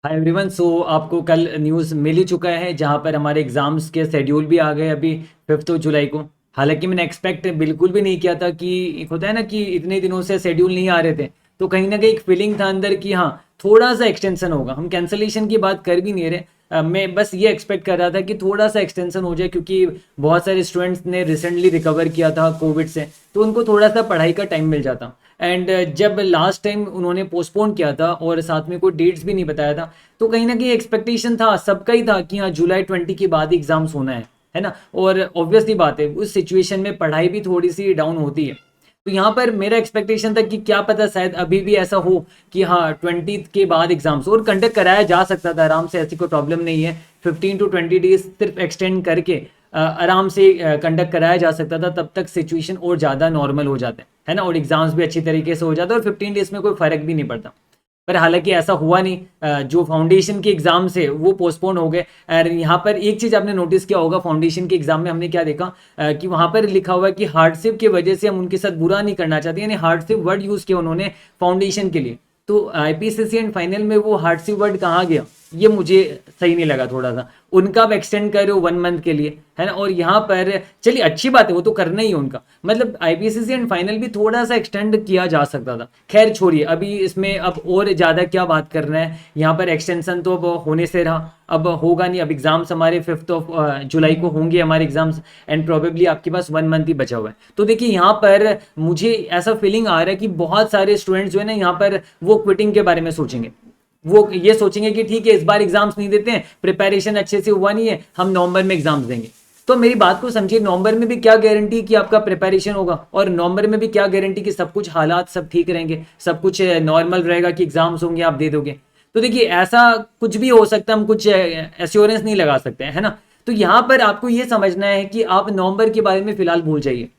Hi everyone. आपको कल news मिल ही चुका है जहां पर हमारे एग्ज़ाम्स के शेड्यूल भी आ गए अभी 5 जुलाई को। हालांकि मैंने एक्सपेक्ट बिल्कुल भी नहीं किया था कि एक होता है ना कि इतने दिनों से शेड्यूल नहीं आ रहे थे, तो कहीं ना कहीं एक फीलिंग था अंदर कि हाँ, थोड़ा सा एक्सटेंशन होगा। हम कैंसलेशन की बात कर भी नहीं रहे। मैं बस ये एक्सपेक्ट कर रहा था कि थोड़ा सा एक्सटेंशन हो जाए, क्योंकि बहुत सारे स्टूडेंट्स ने रिसेंटली रिकवर किया था कोविड से, तो उनको थोड़ा सा पढ़ाई का टाइम मिल जाता। एंड जब लास्ट टाइम उन्होंने पोस्टपोन किया था और साथ में कोई डेट्स भी नहीं बताया था, तो कहीं ना कहीं एक्सपेक्टेशन था, सबका ही था कि हाँ, जुलाई 20 के बाद एग्जाम्स होना है ना। और ऑब्वियसली बात है, उस सिचुएशन में पढ़ाई भी थोड़ी सी डाउन होती है। तो यहाँ पर मेरा एक्सपेक्टेशन था कि क्या पता शायद अभी भी ऐसा हो कि हाँ, 20 के बाद एग्जाम्स और कंडक्ट कराया जा सकता था आराम से, ऐसी कोई प्रॉब्लम नहीं है। 15 to 20 डेज सिर्फ एक्सटेंड करके आराम से कंडक्ट कराया जा सकता था, तब तक सिचुएशन और ज़्यादा नॉर्मल हो जाते है ना, और एग्जाम्स भी अच्छी तरीके से हो जाते और 15 डेज में कोई फ़र्क भी नहीं पड़ता। पर हालांकि ऐसा हुआ नहीं। जो फाउंडेशन के एग्जाम से वो पोस्टपोन हो गए। और यहाँ पर एक चीज़ आपने नोटिस किया होगा, फाउंडेशन के एग्जाम में हमने क्या देखा, कि वहाँ पर लिखा हुआ है कि हार्डशिप की वजह से हम उनके साथ बुरा नहीं करना चाहते, यानी हार्डशिप वर्ड यूज़ किया उन्होंने फाउंडेशन के लिए। तो आईपीसीसी एंड फाइनल में वो हार्डशिप वर्ड कहाँ गया, ये मुझे सही नहीं लगा थोड़ा सा। उनका अब एक्सटेंड कर रहे हो 1 मंथ के लिए, है ना। और यहाँ पर चलिए अच्छी बात है, वो तो करना ही है उनका, मतलब आईपीसीसी एंड फाइनल भी थोड़ा सा एक्सटेंड किया जा सकता था। खैर छोड़िए, अभी इसमें अब और ज़्यादा क्या बात करना है। यहाँ पर एक्सटेंशन तो अब होने से रहा, अब होगा नहीं। अब एग्जाम्स हमारे 5 जुलाई को होंगे हमारे एग्जाम्स, एंड प्रोबेबली आपके पास 1 मंथ ही बचा हुआ है। तो देखिए यहाँ पर मुझे ऐसा फीलिंग आ रहा है कि बहुत सारे स्टूडेंट्स जो है ना, यहाँ पर वो क्विटिंग के बारे में सोचेंगे। वो ये सोचेंगे कि ठीक है, इस बार एग्जाम्स नहीं देते हैं, प्रिपरेशन अच्छे से हुआ नहीं है, हम नवंबर में एग्जाम्स देंगे। तो मेरी बात को समझिए, नवंबर में भी क्या गारंटी कि आपका प्रिपरेशन होगा, और नवंबर में भी क्या गारंटी कि सब कुछ हालात सब ठीक रहेंगे, सब कुछ नॉर्मल रहेगा, कि एग्जाम्स होंगे आप दे दोगे। तो देखिए ऐसा कुछ भी हो सकता है, हम कुछ एश्योरेंस नहीं लगा सकते हैं, है ना। तो यहाँ पर आपको ये समझना है कि आप नवंबर के बारे में फिलहाल भूल जाइए।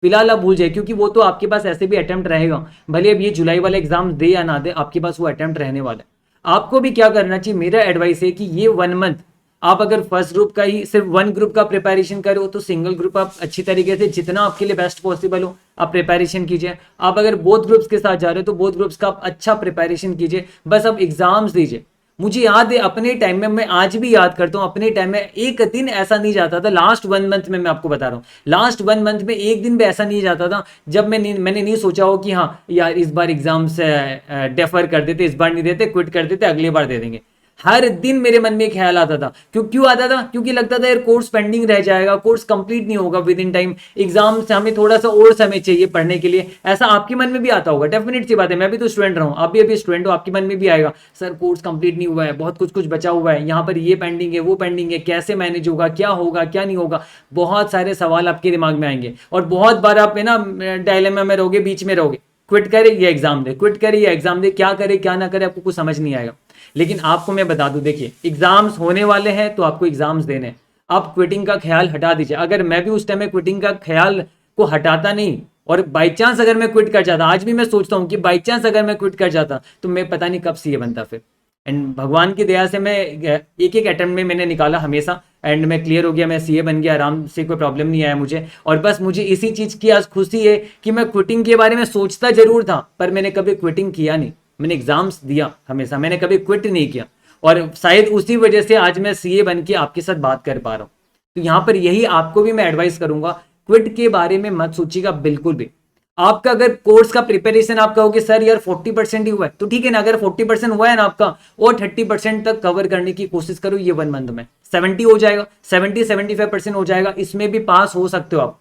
फिलहाल आप भूल जाइए, क्योंकि वो तो आपके पास ऐसे भी अटेम्प्ट रहेगा। भले अब ये जुलाई वाला एग्जाम दे या ना दे, आपके पास वो अटेम्प्ट रहने वाला है। आपको भी क्या करना चाहिए, मेरा एडवाइस है कि ये 1 मंथ आप अगर फर्स्ट ग्रुप का ही सिर्फ 1 ग्रुप का प्रिपरेशन करो, तो सिंगल ग्रुप आप अच्छी तरीके से जितना आपके लिए बेस्ट पॉसिबल हो आप प्रिपरेशन कीजिए। आप अगर बोथ ग्रुप्स के साथ जा रहे हो तो बोथ ग्रुप्स का आप अच्छा प्रिपरेशन कीजिए, बस आप एग्जाम्स दीजिए। मुझे याद है अपने टाइम में, मैं आज भी याद करता हूँ, अपने टाइम में एक दिन ऐसा नहीं जाता था लास्ट 1 मंथ में, मैं आपको बता रहा हूँ, लास्ट 1 मंथ में एक दिन भी ऐसा नहीं जाता था जब मैंने नहीं सोचा हो कि हाँ यार, इस बार एग्जाम से डेफर कर देते, इस बार नहीं देते, क्विट कर देते, अगली बार दे देंगे। हर दिन मेरे मन में ख्याल आता था। क्यों आता था? क्योंकि लगता था यार, कोर्स पेंडिंग रह जाएगा, कोर्स कंप्लीट नहीं होगा विद इन टाइम, एग्जाम से हमें थोड़ा सा और समय चाहिए पढ़ने के लिए। ऐसा आपके मन में भी आता होगा, डेफिनेट सी बात है, मैं भी तो स्टूडेंट रहा हूँ, आप भी अभी स्टूडेंट हो, आपके मन में भी आएगा, सर कोर्स कंप्लीट नहीं हुआ है, बहुत कुछ कुछ बचा हुआ है, यहाँ पर ये पेंडिंग है, वो पेंडिंग है, कैसे मैनेज होगा, क्या नहीं होगा। बहुत सारे सवाल आपके दिमाग में आएंगे, और बहुत बार आप है ना डायलेमा में रहोगे, बीच में रहोगे, क्विट करे या एग्जाम दे, क्विट करे या एग्जाम दे, क्या करे क्या ना करे, आपको कुछ समझ नहीं आएगा। लेकिन आपको मैं बता दूं, देखिए एग्जाम्स होने वाले हैं तो आपको एग्जाम्स देने हैं। आप क्विटिंग का ख्याल हटा दीजिए। अगर मैं भी उस टाइम में क्विटिंग का ख्याल को हटाता नहीं, और बाई चांस अगर मैं क्विट कर जाता, आज भी मैं सोचता हूँ कि बाई चांस अगर मैं क्विट कर जाता, तो मैं पता नहीं कब सीए बनता फिर। एंड भगवान की दया से मैं एक एक अटेम्प्ट में मैंने निकाला हमेशा, एंड मैं क्लियर हो गया, मैं सीए बन गया आराम से, कोई प्रॉब्लम नहीं आया मुझे। और बस मुझे इसी चीज़ की आज खुशी है कि मैं क्विटिंग के बारे में सोचता जरूर था, पर मैंने कभी क्विटिंग किया नहीं। मैंने एग्जाम्स दिया हमेशा, मैंने कभी क्विट नहीं किया, और शायद उसी वजह से आज मैं सीए बन के आपके साथ बात कर पा रहा हूँ। तो यहाँ पर यही आपको भी मैं एडवाइस करूंगा, क्विट के बारे में मत सोचिएगा बिल्कुल भी। आपका अगर कोर्स का प्रिपरेशन आप कहोगे सर यार 40% ही हुआ है, तो ठीक है ना, अगर 40% हुआ है ना आपका, और 30% तक कवर करने की कोशिश करो ये 1 मंथ में, 70 हो जाएगा, 70-75% हो जाएगा, इसमें भी पास हो सकते हो आप।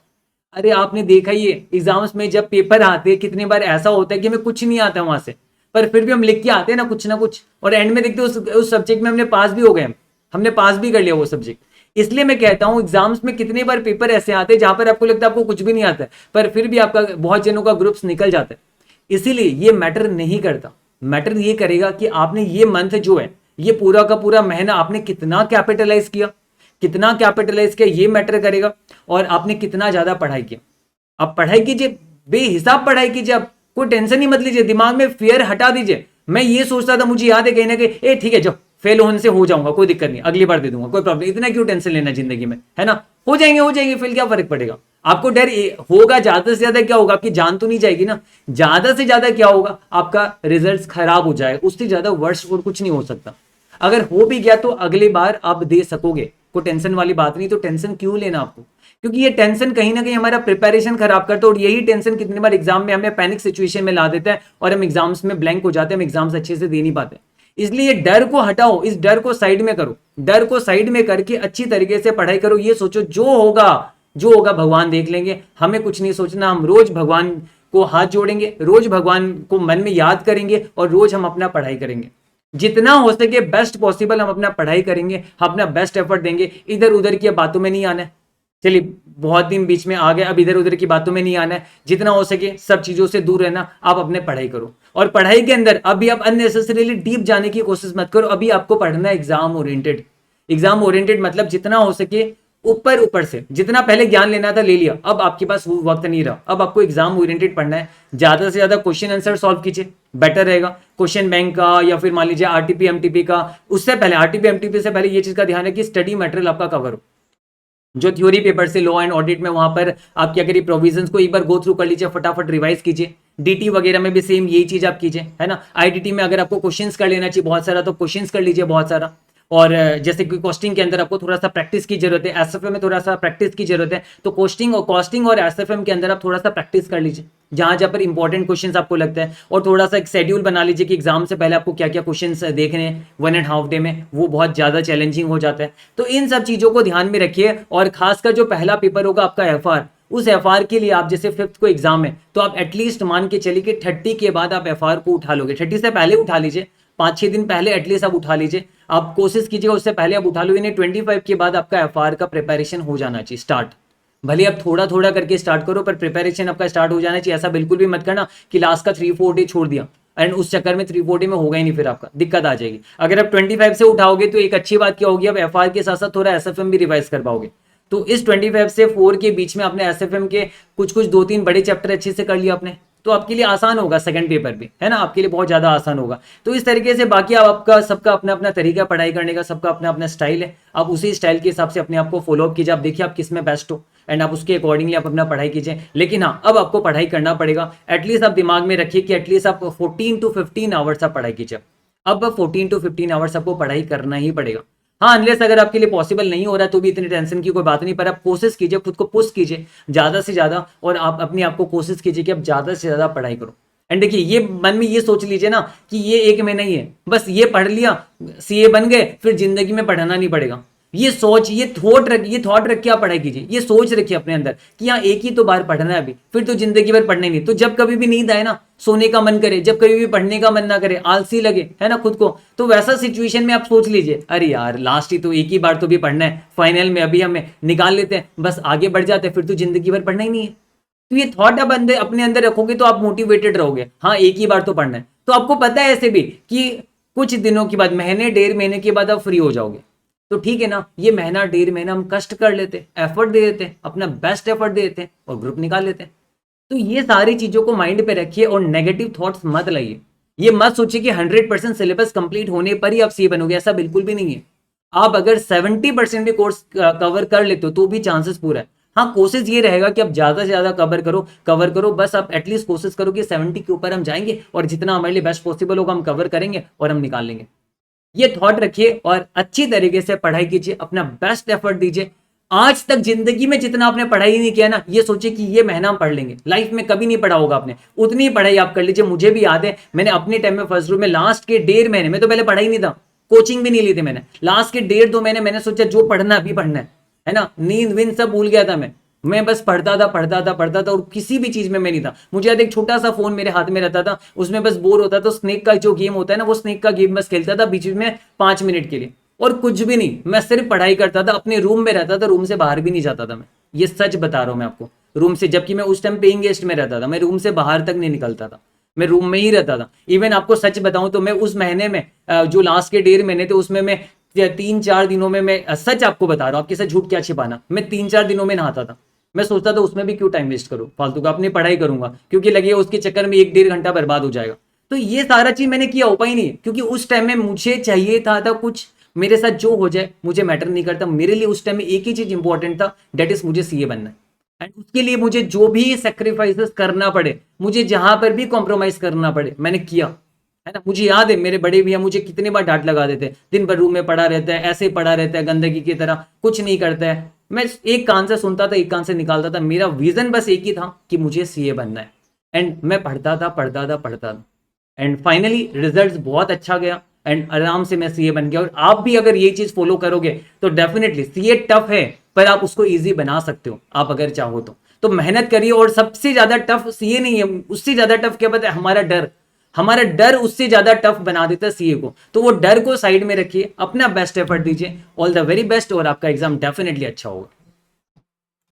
अरे आपने देखा ही है एग्जाम्स में जब पेपर आते हैं, कितनी बार ऐसा होता है कि हमें कुछ नहीं आता वहां से, पर फिर भी हम लिख के आते हैं ना कुछ, और एंड में देखते हैं उस सब्जेक्ट में हमने पास भी हो गए, हमने पास भी कर लिया वो सब्जेक्ट। इसलिए मैं कहता हूं एग्जाम्स में कितने बार पेपर ऐसे आते हैं जहां पर आपको लगता है आपको कुछ भी नहीं आता है, पर फिर भी आपका बहुत जनों का ग्रुप्स निकल जाता है। इसीलिए ये मैटर नहीं करता। मैटर ये करेगा कि आपने ये मंथ जो है, ये पूरा का पूरा महीना आपने कितना कैपिटलाइज किया, कितना कैपिटलाइज किया, ये मैटर करेगा। और आपने कितना ज्यादा पढ़ाई किया। आप पढ़ाई कीजिए, बेहिसाब पढ़ाई कीजिए, आप कोई टेंशन ही मत लीजिए, दिमाग में फियर हटा दीजिए। मैं ये सोचता था, मुझे याद है कहीं ना कहीं, ए ठीक है जो फेल होने से हो जाऊंगा, कोई दिक्कत नहीं, अगली बार दे दूंगा, कोई प्रॉब्लम, इतना क्यों टेंशन लेना जिंदगी में, है ना। हो जाएंगे फेल, क्या फर्क पड़ेगा। आपको डर होगा, ज्यादा से ज्यादा क्या होगा, आपकी जान तो नहीं जाएगी ना। ज्यादा से ज्यादा क्या होगा, आपका रिजल्ट खराब हो जाएगा, उससे ज्यादा वर्ष और कुछ नहीं हो सकता। अगर हो भी गया तो अगली बार आप दे सकोगे, कोई टेंशन वाली बात नहीं। तो टेंशन क्यों लेना आपको, क्योंकि ये टेंशन कहीं ना कहीं हमारा प्रिपरेशन खराब करता है, और यही टेंशन कितनी बार एग्जाम में हमें पैनिक सिचुएशन में ला देता है और हम एग्जाम्स में ब्लैंक हो जाते हैं, हम एग्जाम्स अच्छे से दे नहीं पाते। इसलिए डर को हटाओ, इस डर को साइड में करो, डर को साइड में करके अच्छी तरीके से पढ़ाई करो। ये सोचो जो होगा भगवान देख लेंगे, हमें कुछ नहीं सोचना। हम रोज भगवान को हाथ जोड़ेंगे, रोज भगवान को मन में याद करेंगे और रोज हम अपना पढ़ाई करेंगे, जितना हो सके बेस्ट पॉसिबल हम अपना पढ़ाई करेंगे, अपना बेस्ट एफर्ट देंगे। इधर उधर की बातों में नहीं आना है। चलिए बहुत दिन बीच में आ गए, अब इधर उधर की बातों में नहीं आना है, जितना हो सके सब चीजों से दूर रहना। आप अपने पढ़ाई करो, और पढ़ाई के अंदर अभी आप अननेसेसरीली डीप जाने की कोशिश मत करो। अभी आपको पढ़ना है एग्जाम ओरिएंटेड। एग्जाम ओरिएंटेड मतलब जितना हो सके ऊपर ऊपर से, जितना पहले ज्ञान लेना था ले लिया, अब आपके पास वो वक्त नहीं रहा। अब आपको एग्जाम ओरिएंटेड पढ़ना है, ज्यादा से ज्यादा क्वेश्चन आंसर सॉल्व कीजिए, बेटर रहेगा। क्वेश्चन बैंक का या फिर मान लीजिए आरटीपी एमटीपी का, उससे पहले आरटीपी एमटीपी से पहले ये चीज का ध्यान है कि स्टडी मटेरियल आपका कवर हो। जो थ्योरी पेपर से लॉ एंड ऑडिट में वहां पर आप क्या करिए, प्रोविजंस को एक बार गो थ्रू कर लीजिए, फटाफट रिवाइज कीजिए। डीटी वगैरह में भी सेम यही चीज आप कीजिए, है ना। आईटीटी में अगर आपको क्वेश्चंस कर लेना चाहिए बहुत सारा, तो क्वेश्चंस कर लीजिए बहुत सारा। और जैसे कि कॉस्टिंग के अंदर आपको थोड़ा सा प्रैक्टिस की जरूरत है, एसएफएम में थोड़ा सा प्रैक्टिस की जरूरत है, तो कॉस्टिंग और एसएफएम के अंदर आप थोड़ा सा प्रैक्टिस कर लीजिए, जहां जहां पर इंपॉर्टेंट क्वेश्चंस आपको लगता है। और थोड़ा सा एक शेड्यूल बना लीजिए कि एग्जाम से पहले आपको क्या क्या क्वेश्चंस देखने हैं 1.5 डे में, वो बहुत ज्यादा चैलेंजिंग हो जाता है। तो इन सब चीजों को ध्यान में रखिए। और खासकर जो पहला पेपर होगा आपका एफआर, उस एफआर के लिए आप जैसे 5th को एग्जाम है, तो आप एटलीस्ट मान के चलिए कि 30 के बाद आप एफआर को उठा लोगे। 30 से पहले उठा लीजिए, 5-6 दिन पहले एटलीस्ट आप उठा लीजिए। आप कोशिश कीजिएगा उससे पहले आप उठा लो, यानी 25 के बाद आपका एफआर का प्रिपरेशन हो जाना चाहिए स्टार्ट। भले आप थोड़ा थोड़ा करके स्टार्ट करो, पर प्रिपरेशन आपका स्टार्ट हो जाना चाहिए। ऐसा बिल्कुल भी मत करना कि लास्ट का 3-4 डे छोड़ दिया एंड उस चक्कर में 3-4 डे में होगा ही नहीं, फिर आपका दिक्कत आ जाएगी। अगर आप 25 से उठाओगे तो एक अच्छी बात क्या होगी, आप एफआर के साथ साथ थोड़ा एसएफएम भी रिवाइज कर पाओगे। तो इस 25 से 4 के बीच में आपने एसएफएम के कुछ 2-3 बड़े चैप्टर अच्छे से कर लिया आपने, तो आपके लिए आसान होगा सेकंड पेपर भी, है ना, आपके लिए बहुत ज्यादा आसान होगा। तो इस तरीके से बाकी आपका सबका अपना अपना तरीका पढ़ाई करने का, सबका अपना अपना स्टाइल है। आप उसी स्टाइल के हिसाब से अपने आप को फॉलो अप कीजिए, आप देखिए आप किस में बेस्ट हो एंड आप उसके अकॉर्डिंगली आप अपना पढ़ाई कीजिए। लेकिन हाँ, अब आपको पढ़ाई करना पड़ेगा। एटलीस्ट आप दिमाग में रखिए कि एटलीस्ट आप 14 to 15 आवर्स आप पढ़ाई कीजिए। अब 14 to 15 आवर्स आपको पढ़ाई करना ही पड़ेगा। हाँ, अनलेस अगर आपके लिए पॉसिबल नहीं हो रहा तो भी इतनी टेंशन की कोई बात नहीं, पर आप कोशिश कीजिए, खुद को पुश कीजिए ज्यादा से ज्यादा, और आप अपने आप को कोशिश कीजिए कि आप ज्यादा से ज्यादा पढ़ाई करो। एंड देखिए, ये मन में ये सोच लीजिए ना कि ये एक महीना ही है, बस ये पढ़ लिया, सीए बन गए, फिर जिंदगी में पढ़ना नहीं पड़ेगा। ये सोच, ये थॉट रख के आप पढ़ाई कीजिए। ये सोच रखिए अपने अंदर कि हाँ, एक ही तो बार पढ़ना है अभी, फिर तो जिंदगी भर पढ़ने नहीं। तो जब कभी भी नींद आए ना, सोने का मन करे, जब कभी भी पढ़ने का मन ना करे, आलसी लगे, है ना खुद को, तो वैसा सिचुएशन में आप सोच लीजिए, अरे यार लास्ट ही तो एक ही बार तो भी पढ़ना है, फाइनल में अभी हमें निकाल लेते हैं, बस आगे बढ़ जाते हैं, फिर तो जिंदगी भर पढ़ना ही नहीं है। तो ये थॉट आप अपने अंदर रखोगे तो आप मोटिवेटेड रहोगे। हाँ, एक ही बार तो पढ़ना है, तो आपको पता है ऐसे भी कि कुछ दिनों के बाद, महीने 1.5 महीने के बाद आप फ्री हो जाओगे। तो ठीक है ना, ये महीना 1.5 महीना हम कष्ट कर लेते, एफर्ट दे देते, अपना बेस्ट एफर्ट दे देते और ग्रुप निकाल लेते। तो ये सारी चीजों को माइंड पे रखिए और नेगेटिव थॉट्स मत लाइए। ये मत सोचिए कि 100% सिलेबस कंप्लीट होने पर ही आप सीए बनोगे, ऐसा बिल्कुल भी नहीं है। आप अगर 70% भी कोर्स कवर कर लेते हो तो भी चांसेस पूरा है। हाँ, कोशिश ये रहेगा कि आप ज्यादा से ज्यादा कवर करो, बस आप एटलीस्ट कोशिश करो कि 70 के ऊपर हम जाएंगे और जितना हमारे लिए बेस्ट पॉसिबल होगा हम कवर करेंगे और हम निकाल लेंगे। ये थॉट रखिए और अच्छी तरीके से पढ़ाई कीजिए, अपना बेस्ट एफर्ट दीजिए। आज तक जिंदगी में जितना आपने पढ़ाई नहीं किया ना, ये सोचिए कि ये महीना हम पढ़ लेंगे, लाइफ में कभी नहीं पढ़ा होगा आपने, उतनी पढ़ाई आप कर लीजिए। मुझे भी याद है, मैंने अपने टाइम में फर्स्ट ग्रुप में लास्ट के 1.5 महीने में, तो पहले पढ़ाई नहीं था, कोचिंग भी नहीं ली थी मैंने, लास्ट के 1.5-2 महीने मैंने सोचा जो पढ़ना अभी पढ़ना है ना, नींद विंद सब भूल गया था मैं बस पढ़ता था और किसी भी चीज में मैं नहीं था। मुझे याद एक छोटा सा फोन मेरे हाथ में रहता था, उसमें बस बोर होता था, स्नेक का जो गेम होता है ना, वो स्नेक का गेम बस खेलता था बीच में 5 मिनट के लिए, और कुछ भी नहीं, मैं सिर्फ पढ़ाई करता था, अपने रूम में रहता था, रूम से बाहर भी नहीं जाता था मैं, ये सच बता रहा हूं मैं आपको। रूम से, जबकि मैं उस टाइम पेइंग गेस्ट में रहता था, मैं रूम से बाहर तक नहीं निकलता था, मैं रूम में ही रहता था। इवन आपको सच बताऊं तो मैं उस महीने में, जो लास्ट के 1.5 महीने थे, उसमें मैं 3-4 दिनों में, मैं सच आपको बता रहा हूं, आपके साथ झूठ क्या छिपाना, मैं 3-4 दिनों में नहाता था। मैं सोचता था उसमें भी क्यों टाइम वेस्ट करूं फालतू का, अपनी पढ़ाई करूंगा, क्योंकि लगे उसके चक्कर में 1-1.5 घंटा बर्बाद हो जाएगा। तो ये सारा चीज मैंने किया, हो पाई नहीं, क्योंकि उस टाइम में मुझे चाहिए था कुछ, मेरे साथ जो हो जाए मुझे मैटर नहीं करता। मेरे लिए उस टाइम में एक ही चीज इंपॉर्टेंट था, डेट इज मुझे सीए बनना है, एंड उसके लिए मुझे जो भी सेक्रीफाइसेस करना पड़े, मुझे जहां पर भी कॉम्प्रोमाइज करना पड़े, मैंने किया। है ना। मुझे याद है मेरे बड़े भैया मुझे कितने बार डांट लगा देते, दिन भर रूम में पड़ा रहता है, ऐसे ही पड़ा रहता है गंदगी की तरह, कुछ नहीं करता है। मैं एक कान से सुनता था, एक कान से निकालता था, मेरा विजन बस एक ही था कि मुझे सीए बनना है। एंड मैं पढ़ता था पढ़ता था पढ़ता था, एंड फाइनली रिजल्ट बहुत अच्छा गया, एंड आराम से मैं सीए बन गया। और आप भी अगर ये चीज फॉलो करोगे तो डेफिनेटली, सीए टफ है पर आप उसको इजी बना सकते हो, आप अगर चाहो तो मेहनत करिए। और सबसे ज्यादा टफ सीए नहीं है, उससे ज्यादा टफ क्या पता है, हमारा डर। हमारा डर उससे ज्यादा टफ बना देता है सीए को। तो वो डर को साइड में रखिए, अपना बेस्ट एफर्ट दीजिए। ऑल द वेरी बेस्ट, और आपका एग्जाम डेफिनेटली अच्छा होगा।